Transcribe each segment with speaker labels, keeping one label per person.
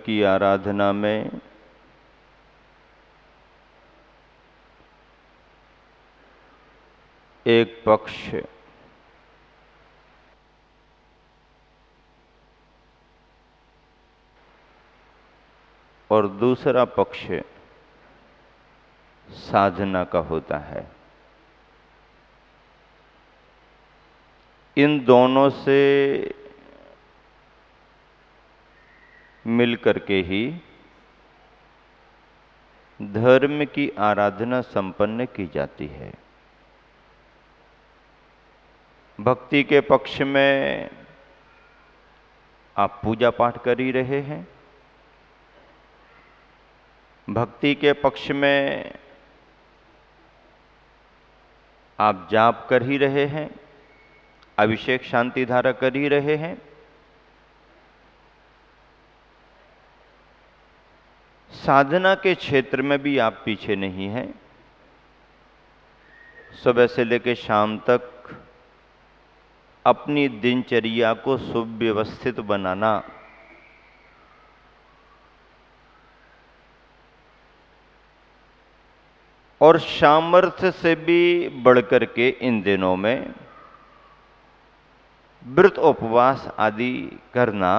Speaker 1: की आराधना में एक पक्ष और दूसरा पक्ष साधना का होता है। इन दोनों से मिलकर के ही धर्म की आराधना संपन्न की जाती है। भक्ति के पक्ष में आप पूजा पाठ कर ही रहे हैं, भक्ति के पक्ष में आप जाप कर ही रहे हैं, अभिषेक शांति धारा कर ही रहे हैं। साधना के क्षेत्र में भी आप पीछे नहीं हैं। सुबह से लेकर शाम तक अपनी दिनचर्या को सुव्यवस्थित बनाना, और सामर्थ्य से भी बढ़कर के इन दिनों में व्रत उपवास आदि करना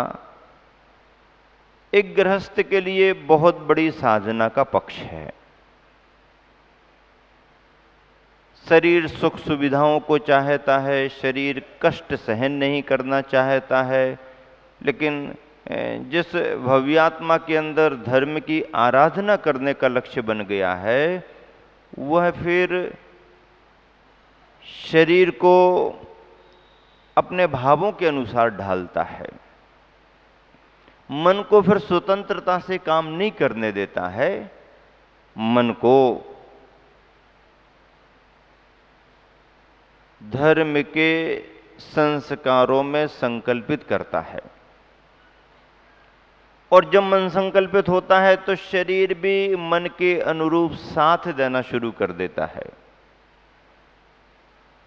Speaker 1: एक गृहस्थ के लिए बहुत बड़ी साधना का पक्ष है। शरीर सुख सुविधाओं को चाहता है, शरीर कष्ट सहन नहीं करना चाहता है, लेकिन जिस भव्यात्मा के अंदर धर्म की आराधना करने का लक्ष्य बन गया है, वह फिर शरीर को अपने भावों के अनुसार ढालता है, मन को फिर स्वतंत्रता से काम नहीं करने देता है, मन को धर्म के संस्कारों में संकल्पित करता है। और जब मन संकल्पित होता है तो शरीर भी मन के अनुरूप साथ देना शुरू कर देता है।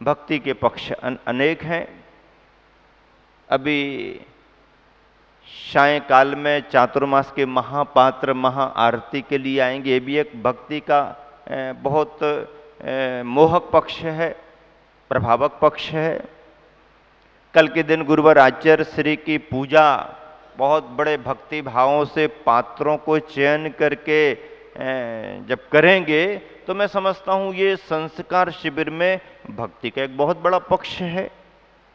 Speaker 1: भक्ति के पक्ष अनेक हैं। अभी सायंकाल में चातुर्मास के महापात्र महाआरती के लिए आएंगे। ये भी एक भक्ति का बहुत मोहक पक्ष है, प्रभावक पक्ष है। कल के दिन गुरुवार आचार्य श्री की पूजा बहुत बड़े भक्ति भावों से पात्रों को चयन करके जब करेंगे तो मैं समझता हूँ ये संस्कार शिविर में भक्ति का एक बहुत बड़ा पक्ष है,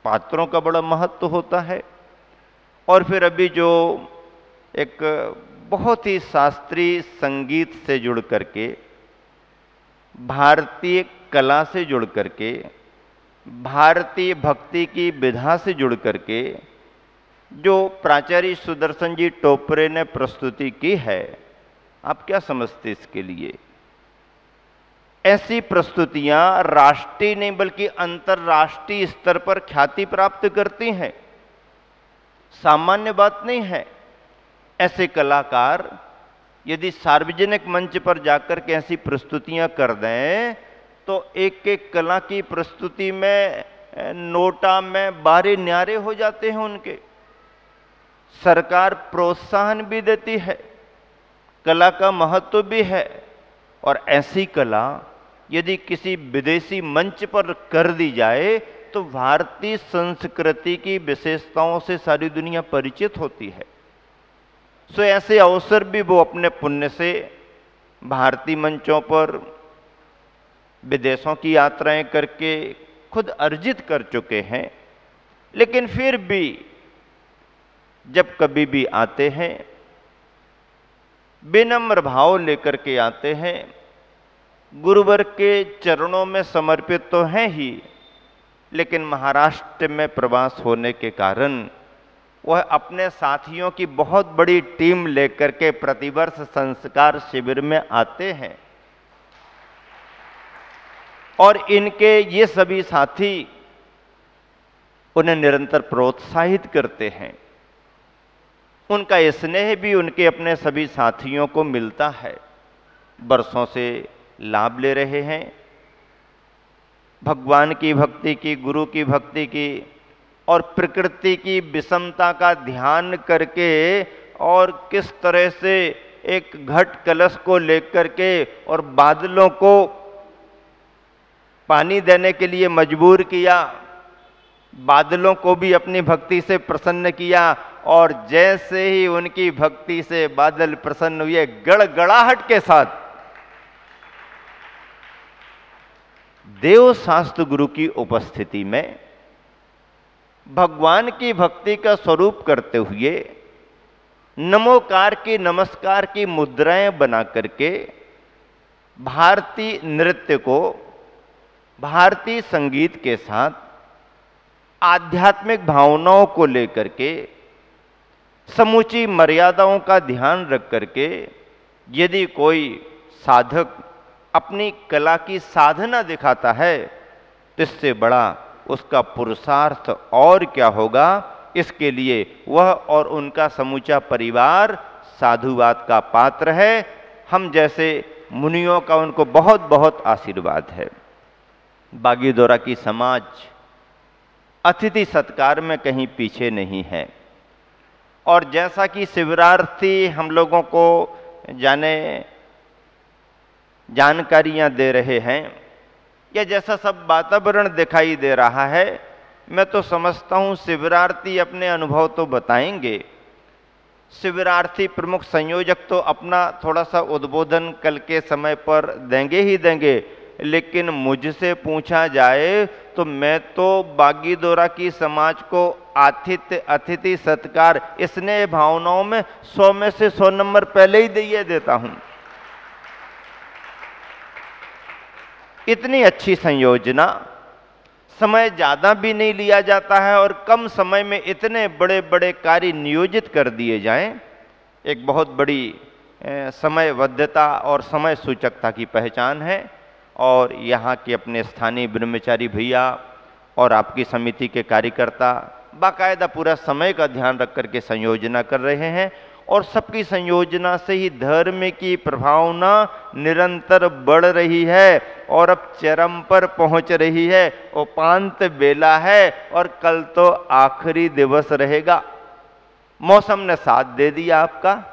Speaker 1: पात्रों का बड़ा महत्व होता है। और फिर अभी जो एक बहुत ही शास्त्रीय संगीत से जुड़ करके, भारतीय कला से जुड़ करके, भारतीय भक्ति की विधा से जुड़ करके जो प्राचार्य सुदर्शन जी टोपरे ने प्रस्तुति की है, आप क्या समझते इसके लिए? ऐसी प्रस्तुतियां राष्ट्रीय नहीं बल्कि अंतर्राष्ट्रीय स्तर पर ख्याति प्राप्त करती हैं, सामान्य बात नहीं है। ऐसे कलाकार यदि सार्वजनिक मंच पर जाकर के ऐसी प्रस्तुतियां कर दें तो एक एक कला की प्रस्तुति में नोटा में बारे न्यारे हो जाते हैं उनके। सरकार प्रोत्साहन भी देती है, कला का महत्व भी है, और ऐसी कला यदि किसी विदेशी मंच पर कर दी जाए तो भारतीय संस्कृति की विशेषताओं से सारी दुनिया परिचित होती है। सो ऐसे अवसर भी वो अपने पुण्य से भारतीय मंचों पर विदेशों की यात्राएं करके खुद अर्जित कर चुके हैं। लेकिन फिर भी जब कभी भी आते हैं, विनम्र भाव लेकर के आते हैं, गुरुवर के चरणों में समर्पित तो हैं ही, लेकिन महाराष्ट्र में प्रवास होने के कारण वह अपने साथियों की बहुत बड़ी टीम लेकर के प्रतिवर्ष संस्कार शिविर में आते हैं। और इनके ये सभी साथी उन्हें निरंतर प्रोत्साहित करते हैं। उनका स्नेह भी उनके अपने सभी साथियों को मिलता है, बरसों से लाभ ले रहे हैं। भगवान की भक्ति की, गुरु की भक्ति की और प्रकृति की विषमता का ध्यान करके और किस तरह से एक घट कलश को लेकर के और बादलों को पानी देने के लिए मजबूर किया, बादलों को भी अपनी भक्ति से प्रसन्न किया, और जैसे ही उनकी भक्ति से बादल प्रसन्न हुए, गड़गड़ाहट के साथ देव शास्त्र गुरु की उपस्थिति में भगवान की भक्ति का स्वरूप करते हुए नमोकार की, नमस्कार की मुद्राएं बना करके भारतीय नृत्य को भारतीय संगीत के साथ आध्यात्मिक भावनाओं को लेकर के समूची मर्यादाओं का ध्यान रख करके यदि कोई साधक अपनी कला की साधना दिखाता है तो इससे बड़ा उसका पुरुषार्थ और क्या होगा। इसके लिए वह और उनका समूचा परिवार साधुवाद का पात्र है। हम जैसे मुनियों का उनको बहुत बहुत आशीर्वाद है। बागीदौरा की समाज अतिथि सत्कार में कहीं पीछे नहीं है, और जैसा कि शिविरार्थी हम लोगों को जानकारियां दे रहे हैं, या जैसा सब वातावरण दिखाई दे रहा है, मैं तो समझता हूं शिविरार्थी अपने अनुभव तो बताएंगे। शिविरार्थी प्रमुख संयोजक तो अपना थोड़ा सा उद्बोधन कल के समय पर देंगे ही देंगे, लेकिन मुझसे पूछा जाए तो मैं तो बागीदौरा की समाज को आतिथ्य, अतिथि सत्कार, स्नेह भावनाओं में 100 में से 100 नंबर पहले ही दिए देता हूं। इतनी अच्छी संयोजना, समय ज्यादा भी नहीं लिया जाता है और कम समय में इतने बड़े बड़े कार्य नियोजित कर दिए जाएं, एक बहुत बड़ी समयबद्धता और समय सूचकता की पहचान है। और यहाँ के अपने स्थानीय ब्रह्मचारी भैया और आपकी समिति के कार्यकर्ता बाकायदा पूरा समय का ध्यान रख करके संयोजना कर रहे हैं, और सबकी संयोजना से ही धर्म की प्रभावना निरंतर बढ़ रही है और अब चरम पर पहुंच रही है। उपांत बेला है और कल तो आखिरी दिवस रहेगा। मौसम ने साथ दे दिया आपका,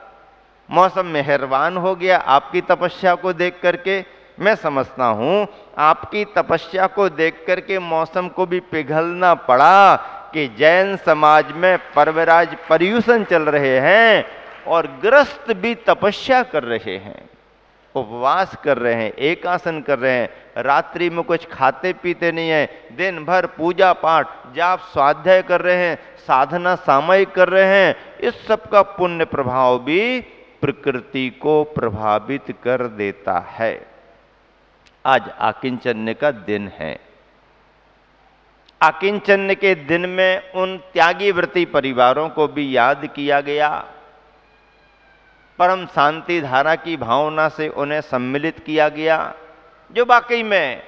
Speaker 1: मौसम मेहरबान हो गया आपकी तपस्या को देख करके। मैं समझता हूं आपकी तपस्या को देख करके मौसम को भी पिघलना पड़ा कि जैन समाज में पर्वराज पर्यूषण चल रहे हैं और गृहस्थ भी तपस्या कर रहे हैं, उपवास कर रहे हैं, एकासन कर रहे हैं, रात्रि में कुछ खाते पीते नहीं है, दिन भर पूजा पाठ, जाप, स्वाध्याय कर रहे हैं, साधना सामयिक कर रहे हैं। इस सब का पुण्य प्रभाव भी प्रकृति को प्रभावित कर देता है। आज आकिंचन्य का दिन है। आकिंचन्य के दिन में उन त्यागी व्रती परिवारों को भी याद किया गया, परम शांति धारा की भावना से उन्हें सम्मिलित किया गया, जो वाकई में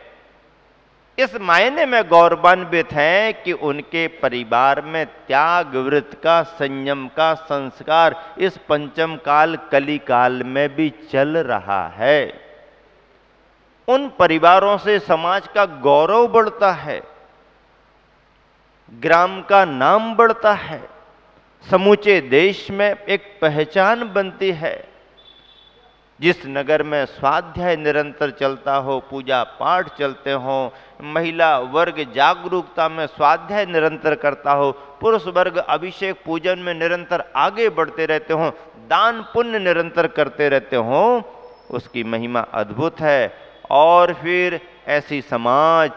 Speaker 1: इस मायने में गौरवान्वित हैं कि उनके परिवार में त्याग व्रत का, संयम का संस्कार इस पंचम काल कली काल में भी चल रहा है। उन परिवारों से समाज का गौरव बढ़ता है, ग्राम का नाम बढ़ता है, समूचे देश में एक पहचान बनती है। जिस नगर में स्वाध्याय निरंतर चलता हो, पूजा पाठ चलते हो, महिला वर्ग जागरूकता में स्वाध्याय निरंतर करता हो, पुरुष वर्ग अभिषेक पूजन में निरंतर आगे बढ़ते रहते हो, दान पुण्य निरंतर करते रहते हो, उसकी महिमा अद्भुत है। और फिर ऐसी समाज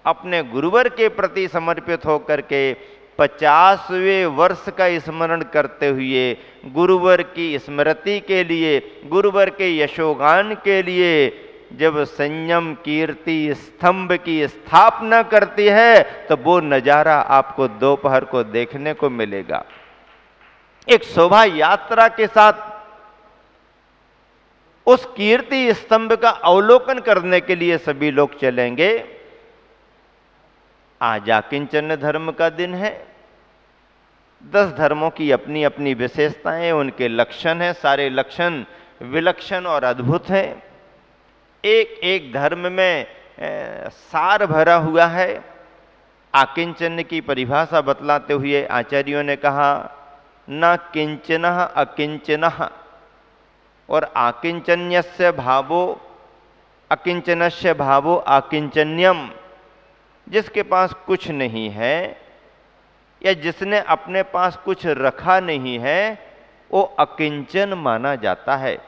Speaker 1: अपने गुरुवर के प्रति समर्पित होकर के 50वें वर्ष का स्मरण करते हुए गुरुवर की स्मृति के लिए, गुरुवर के यशोगान के लिए जब संयम कीर्ति स्तंभ की स्थापना करती है तो वो नजारा आपको दोपहर को देखने को मिलेगा। एक शोभा यात्रा के साथ उस कीर्ति स्तंभ का अवलोकन करने के लिए सभी लोग चलेंगे। आज आकिंचन धर्म का दिन है। 10 धर्मों की अपनी अपनी विशेषताएं, उनके लक्षण हैं, सारे लक्षण विलक्षण और अद्भुत हैं। एक एक धर्म में सार भरा हुआ है। आकिंचन की परिभाषा बतलाते हुए आचार्यों ने कहा न किंचनः अकिंचनः और आकिंचन्यस्य भावो अकिंचनस्य भावो आकिंचन्यम। जिसके पास कुछ नहीं है या जिसने अपने पास कुछ रखा नहीं है वो अकिंचन माना जाता है।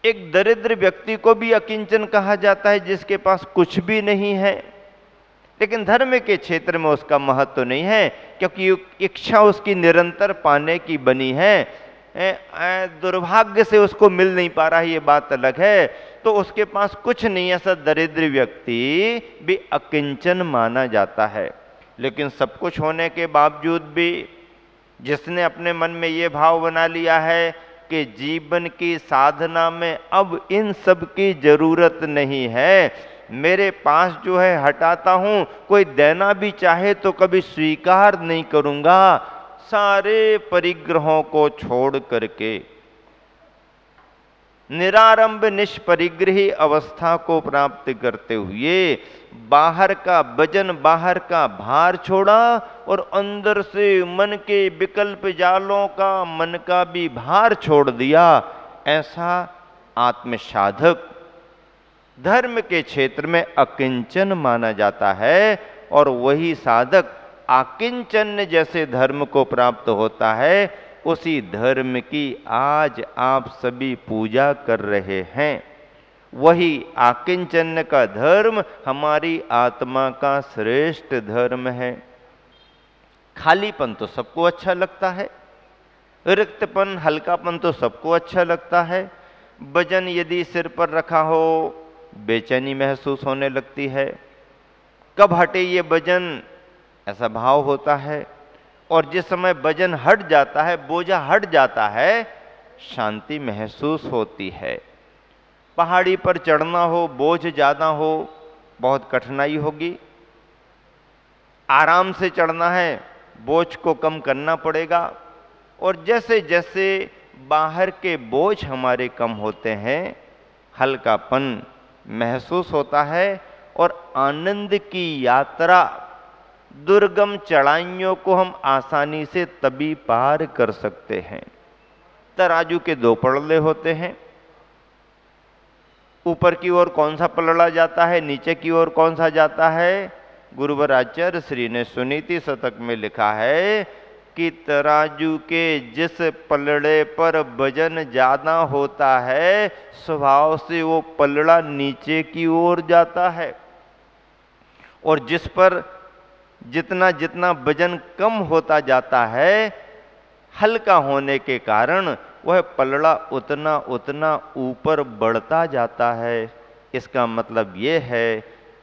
Speaker 1: एक दरिद्र व्यक्ति को भी अकिंचन कहा जाता है जिसके पास कुछ भी नहीं है। लेकिन धर्म के क्षेत्र में उसका महत्व नहीं है क्योंकि इच्छा उसकी निरंतर पाने की बनी है। दुर्भाग्य से उसको मिल नहीं पा रहा है, ये बात अलग है। तो उसके पास कुछ नहीं, ऐसा दरिद्र व्यक्ति भी अकिंचन माना जाता है। लेकिन सब कुछ होने के बावजूद भी जिसने अपने मन में ये भाव बना लिया है कि जीवन की साधना में अब इन सब की जरूरत नहीं है, मेरे पास जो है हटाता हूं, कोई देना भी चाहे तो कभी स्वीकार नहीं करूंगा, सारे परिग्रहों को छोड़ करके निरारंभ निष्परिग्रही अवस्था को प्राप्त करते हुए बाहर का वजन, बाहर का भार छोड़ा और अंदर से मन के विकल्प जालों का, मन का भी भार छोड़ दिया, ऐसा आत्मसाधक धर्म के क्षेत्र में अकिंचन माना जाता है। और वही साधक आकिंचन जैसे धर्म को प्राप्त होता है, उसी धर्म की आज आप सभी पूजा कर रहे हैं। वही आकिंचन का धर्म हमारी आत्मा का श्रेष्ठ धर्म है। खालीपन तो सबको अच्छा लगता है, रिक्तपन, हल्कापन तो सबको अच्छा लगता है। वजन यदि सिर पर रखा हो बेचैनी महसूस होने लगती है, कब हटे ये वजन, ऐसा भाव होता है। और जिस समय वजन हट जाता है, बोझा हट जाता है, शांति महसूस होती है। पहाड़ी पर चढ़ना हो, बोझ ज्यादा हो, बहुत कठिनाई होगी। आराम से चढ़ना है, बोझ को कम करना पड़ेगा। और जैसे जैसे बाहर के बोझ हमारे कम होते हैं, हल्कापन महसूस होता है और आनंद की यात्रा, दुर्गम चढ़ाइयों को हम आसानी से तभी पार कर सकते हैं। तराजू के दो पलड़े होते हैं, ऊपर की ओर कौन सा पलड़ा जाता है, नीचे की ओर कौन सा जाता है। गुरुवर आचार्य श्री ने सुनीति शतक में लिखा है कि तराजू के जिस पलड़े पर वजन ज्यादा होता है, स्वभाव से वो पलड़ा नीचे की ओर जाता है। और जिस पर जितना जितना वजन कम होता जाता है, हल्का होने के कारण वह पलड़ा उतना उतना ऊपर बढ़ता जाता है। इसका मतलब ये है,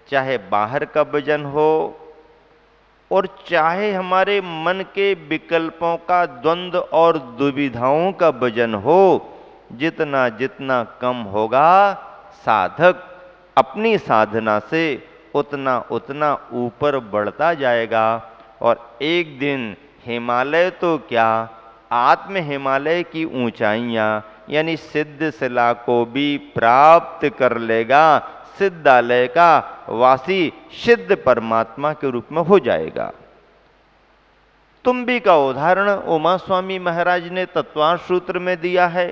Speaker 1: चाहे बाहर का वजन हो और चाहे हमारे मन के विकल्पों का, द्वंद्व और दुविधाओं का वजन हो, जितना जितना कम होगा, साधक अपनी साधना से उतना उतना ऊपर बढ़ता जाएगा। और एक दिन हिमालय तो क्या, आत्म हिमालय की ऊंचाइयां यानी सिद्ध शिला को भी प्राप्त कर लेगा। सिद्धालय का वासी सिद्ध परमात्मा के रूप में हो जाएगा। तुम्बी का उदाहरण उमा स्वामी महाराज ने तत्वार्थ सूत्र में दिया है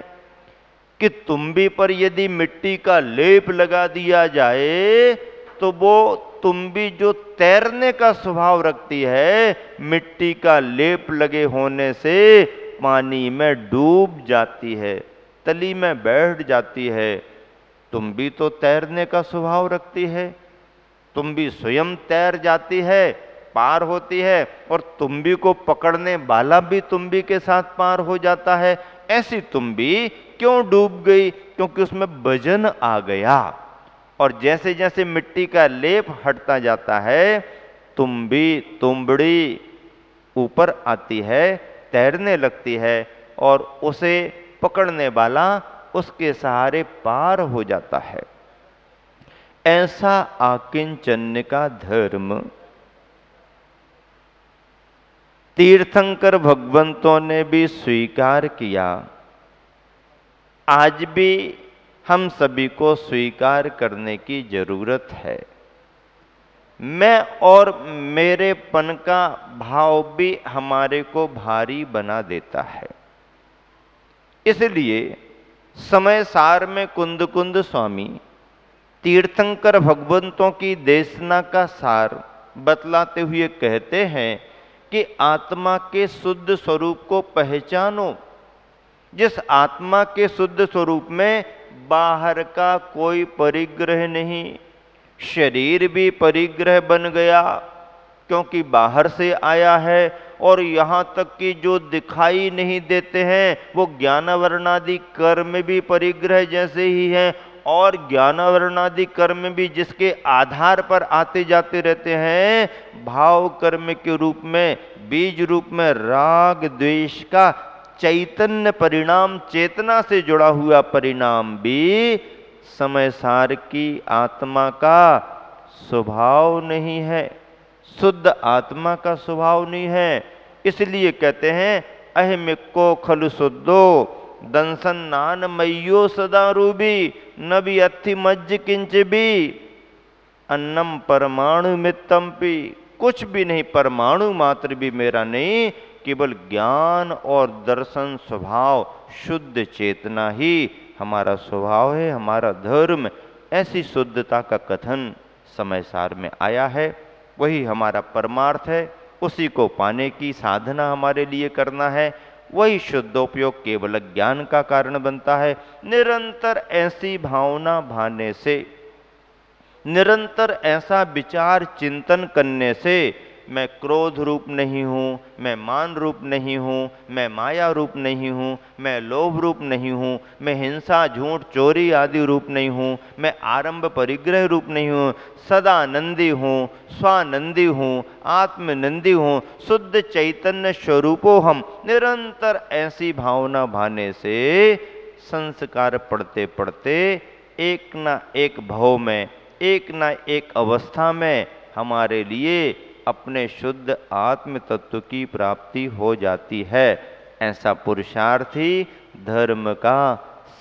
Speaker 1: कि तुम्बी पर यदि मिट्टी का लेप लगा दिया जाए तो वो तुम्बी जो तैरने का स्वभाव रखती है, मिट्टी का लेप लगे होने से पानी में डूब जाती है, तली में बैठ जाती है। तुम्बी तो तैरने का स्वभाव रखती है, तुम्बी स्वयं तैर जाती है, पार होती है, और तुम्बी को पकड़ने वाला भी तुम्बी के साथ पार हो जाता है। ऐसी तुम्बी क्यों डूब गई? क्योंकि उसमें वजन आ गया। और जैसे जैसे मिट्टी का लेप हटता जाता है, तुम्बड़ी ऊपर आती है, तैरने लगती है, और उसे पकड़ने वाला उसके सहारे पार हो जाता है। ऐसा आकिंचन्य का धर्म तीर्थंकर भगवंतों ने भी स्वीकार किया, आज भी हम सभी को स्वीकार करने की जरूरत है। मैं और मेरेपन का भाव भी हमारे को भारी बना देता है। इसलिए समय सार में कुंद कुंद स्वामी तीर्थंकर भगवंतों की देशना का सार बतलाते हुए कहते हैं कि आत्मा के शुद्ध स्वरूप को पहचानो। जिस आत्मा के शुद्ध स्वरूप में बाहर का कोई परिग्रह नहीं, शरीर भी परिग्रह बन गया क्योंकि बाहर से आया है, और यहाँ तक कि जो दिखाई नहीं देते हैं वो ज्ञानवर्णादि कर्म भी परिग्रह जैसे ही हैं, और ज्ञानवर्णादि कर्म भी जिसके आधार पर आते जाते रहते हैं, भाव कर्म के रूप में, बीज रूप में राग द्वेष का चैतन्य परिणाम, चेतना से जुड़ा हुआ परिणाम भी समय सार की आत्मा का स्वभाव नहीं है, शुद्ध आत्मा का स्वभाव नहीं है। इसलिए कहते हैं अहमिको खलु शुद्धो दंसन नान मय्यो सदा रूबी नबी अथि मज्ज किंच भी अन्नम परमाणु मित्तम पी। कुछ भी नहीं, परमाणु मात्र भी मेरा नहीं, केवल ज्ञान और दर्शन स्वभाव, शुद्ध चेतना ही हमारा स्वभाव है, हमारा धर्म। ऐसी शुद्धता का कथन समय सार में आया है, वही हमारा परमार्थ है, उसी को पाने की साधना हमारे लिए करना है। वही शुद्धोपयोग केवल ज्ञान का कारण बनता है। निरंतर ऐसी भावना भाने से, निरंतर ऐसा विचार चिंतन करने से, मैं क्रोध रूप नहीं हूँ, मैं मान रूप नहीं हूँ, मैं माया रूप नहीं हूँ, मैं लोभ रूप नहीं हूँ, मैं हिंसा झूठ चोरी आदि रूप नहीं हूँ, मैं आरंभ परिग्रह रूप नहीं हूँ, सदानंदी हूँ, स्वानंदी हूँ, आत्मनंदी हूँ, शुद्ध चैतन्य स्वरूपो हम। निरंतर ऐसी भावना भाने से संस्कार पढ़ते पढ़ते एक ना एक भाव में, एक ना एक अवस्था में हमारे लिए अपने शुद्ध आत्म तत्व की प्राप्ति हो जाती है। ऐसा पुरुषार्थ ही धर्म का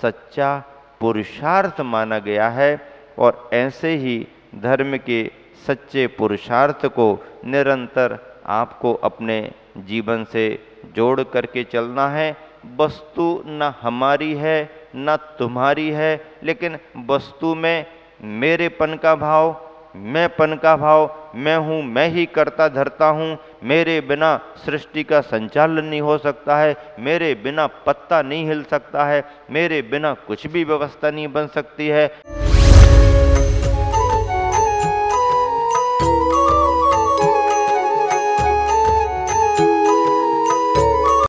Speaker 1: सच्चा पुरुषार्थ माना गया है, और ऐसे ही धर्म के सच्चे पुरुषार्थ को निरंतर आपको अपने जीवन से जोड़ करके चलना है। वस्तु न हमारी है न तुम्हारी है, लेकिन वस्तु में मेरेपन का भाव, मैंपन का भाव, मैं हूँ, मैं ही करता धरता हूँ, मेरे बिना सृष्टि का संचालन नहीं हो सकता है, मेरे बिना पत्ता नहीं हिल सकता है, मेरे बिना कुछ भी व्यवस्था नहीं बन सकती है।